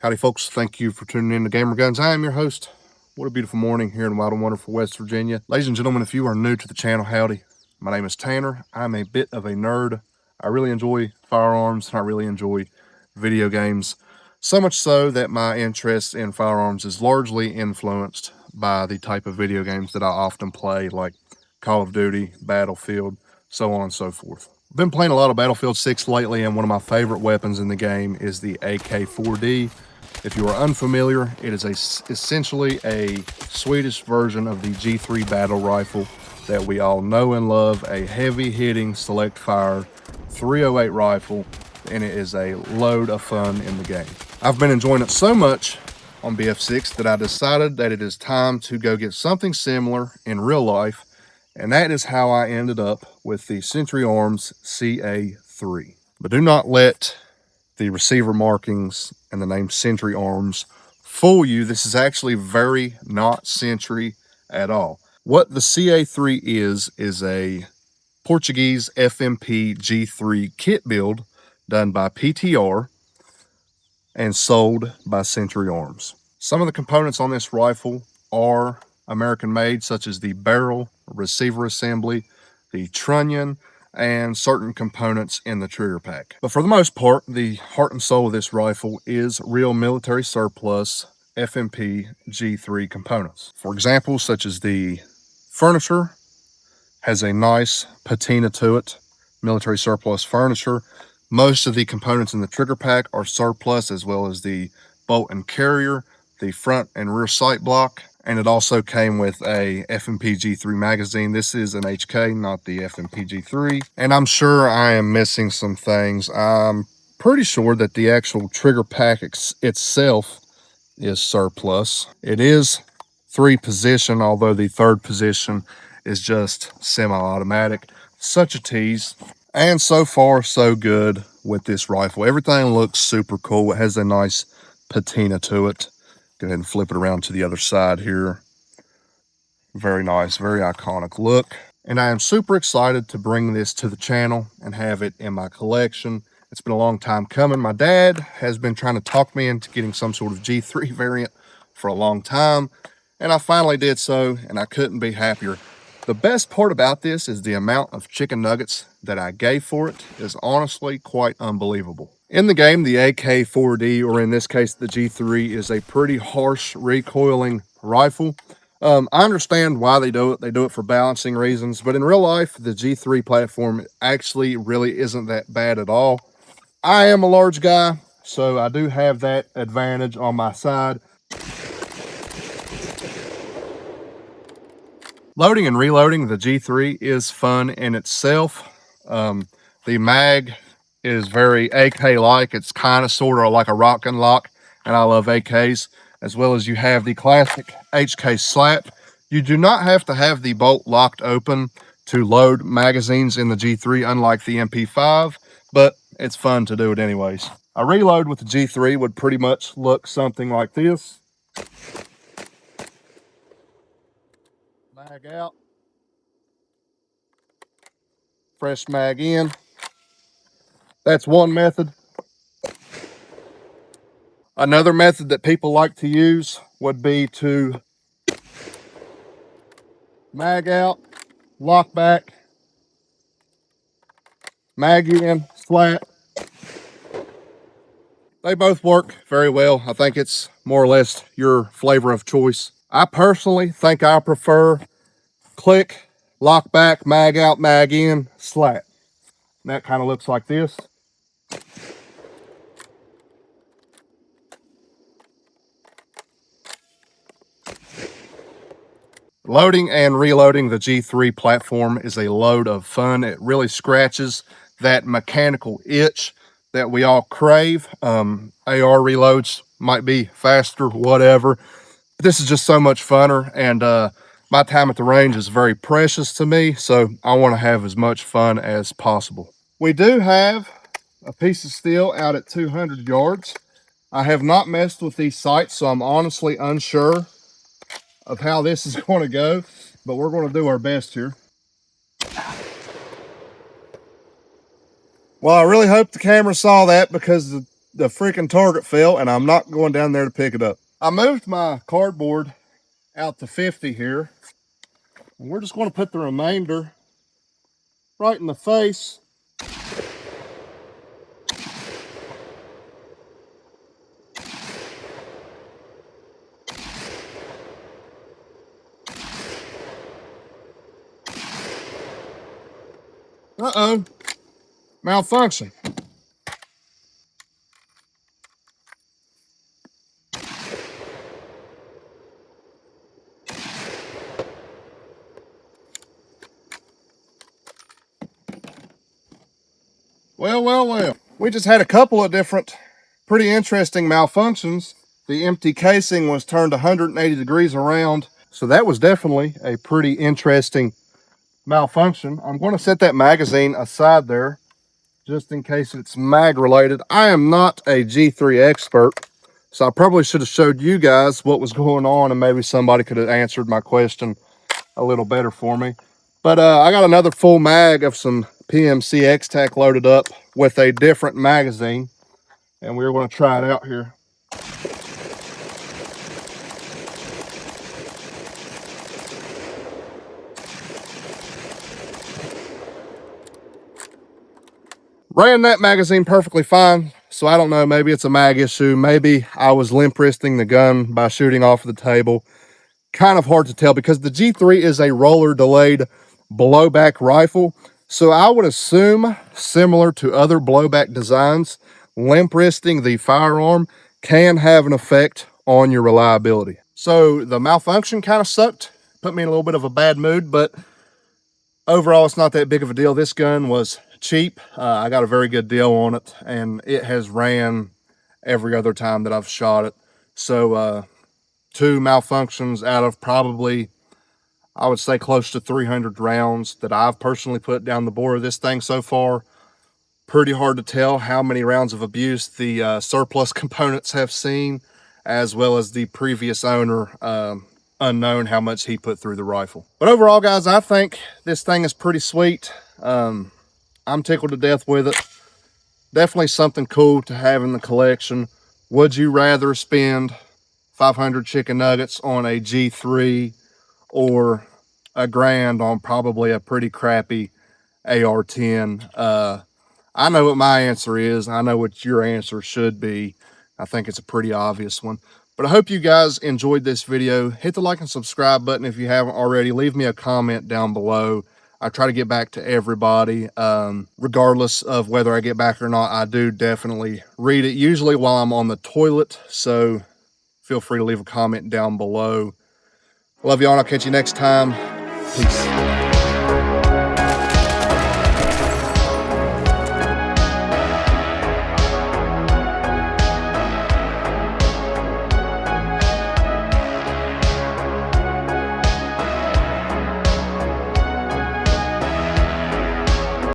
Howdy folks, thank you for tuning in to Gamer Guns. I am your host. What a beautiful morning here in wild and wonderful West Virginia. Ladies and gentlemen, if you are new to the channel, howdy. My name is Tanner. I'm a bit of a nerd. I really enjoy firearms and I really enjoy video games. So much so that my interest in firearms is largely influenced by the type of video games that I often play, like Call of Duty, Battlefield, so on and so forth. I've been playing a lot of Battlefield 6 lately, and one of my favorite weapons in the game is the AK-4D. If you are unfamiliar, it is essentially a Swedish version of the G3 battle rifle that we all know and love, a heavy-hitting select fire 308 rifle, and it is a load of fun in the game. I've been enjoying it so much on BF6 that I decided that it is time to go get something similar in real life, and that is how I ended up with the Century Arms CA3. But do not let the receiver markings and the name Century Arms fool you. This is actually very not Century at all. What the CA3 is a Portuguese FMP G3 kit build done by PTR and sold by Century Arms. Some of the components on this rifle are American made, such as the barrel, receiver assembly, the trunnion, and certain components in the trigger pack. But for the most part, the heart and soul of this rifle is real military surplus FMP G3 components. For example, such as the furniture has a nice patina to it, military surplus furniture. Most of the components in the trigger pack are surplus, as well as the bolt and carrier, the front and rear sight block, and it also came with a FMP G3 magazine. This is an HK, not the FMP G3. And I'm sure I am missing some things. I'm pretty sure that the actual trigger pack itself is surplus. It is 3-position, although the 3rd position is just semi-automatic. Such a tease. And so far, so good with this rifle. Everything looks super cool. It has a nice patina to it. Go ahead and flip it around to the other side here. Very nice, very iconic look. And I am super excited to bring this to the channel and have it in my collection. It's been a long time coming. My dad has been trying to talk me into getting some sort of G3 variant for a long time, and I finally did so, and I couldn't be happier. The best part about this is the amount of chicken nuggets that I gave for it is honestly quite unbelievable. In the game, the AK-4D, or in this case the G3, is a pretty harsh recoiling rifle. I understand why they do it. They do it for balancing reasons, but in real life, the G3 platform actually really isn't that bad at all. I am a large guy, so I do have that advantage on my side. Loading and reloading the G3 is fun in itself. The mag is very AK-like. It's kind of sort of like a rock and lock, and I love AKs, as well as you have the classic HK slap. You do not have to have the bolt locked open to load magazines in the G3, unlike the MP5, but it's fun to do it anyways. A reload with the G3 would pretty much look something like this. Mag out. Fresh mag in. That's one method. Another method that people like to use would be to mag out, lock back, mag in, slap. They both work very well. I think it's more or less your flavor of choice. I personally think I prefer click, lock back, mag out, mag in, slap. And that kind of looks like this. Loading and reloading the G3 platform is a load of fun. It really scratches that mechanical itch that we all crave. AR reloads might be faster, whatever. But this is just so much funner, and my time at the range is very precious to me, so I want to have as much fun as possible. We do have a piece of steel out at 200 yards. I have not messed with these sights, so I'm honestly unsure of how this is going to go, but we're going to do our best here. Well, I really hope the camera saw that, because the freaking target fell and I'm not going down there to pick it up. I moved my cardboard out to 50 here. And we're just going to put the remainder right in the face. Uh-oh, malfunction. Well. We just had a couple of different pretty interesting malfunctions. The empty casing was turned 180 degrees around. So that was definitely a pretty interesting malfunction. I'm going to set that magazine aside there just in case it's mag related. I am not a G3 expert, so I probably should have showed you guys what was going on and maybe somebody could have answered my question a little better for me. But I got another full mag of some PMC X-Tac loaded up with a different magazine, and we're going to try it out here. Ran that magazine perfectly fine, so I don't know, maybe it's a mag issue. Maybe I was limp wristing the gun by shooting off the table. Kind of hard to tell because the G3 is a roller delayed blowback rifle. So I would assume, similar to other blowback designs, limp wristing the firearm can have an effect on your reliability. So the malfunction kind of sucked, put me in a little bit of a bad mood, but overall it's not that big of a deal. This gun was cheap. I got a very good deal on it, and it has ran every other time that I've shot it. So 2 malfunctions out of probably, I would say, close to 300 rounds that I've personally put down the bore of this thing so far. Pretty hard to tell how many rounds of abuse the surplus components have seen, as well as the previous owner, unknown how much he put through the rifle. But overall, guys, I think this thing is pretty sweet. I'm tickled to death with it. Definitely something cool to have in the collection. Would you rather spend 500 chicken nuggets on a G3 or $1,000 on probably a pretty crappy AR-10? I know what my answer is. I know what your answer should be. I think it's a pretty obvious one. But I hope you guys enjoyed this video. Hit the like and subscribe button if you haven't already. Leave me a comment down below. I try to get back to everybody, regardless of whether I get back or not. I do definitely read it, usually while I'm on the toilet. So feel free to leave a comment down below. Love y'all, and I'll catch you next time. Peace.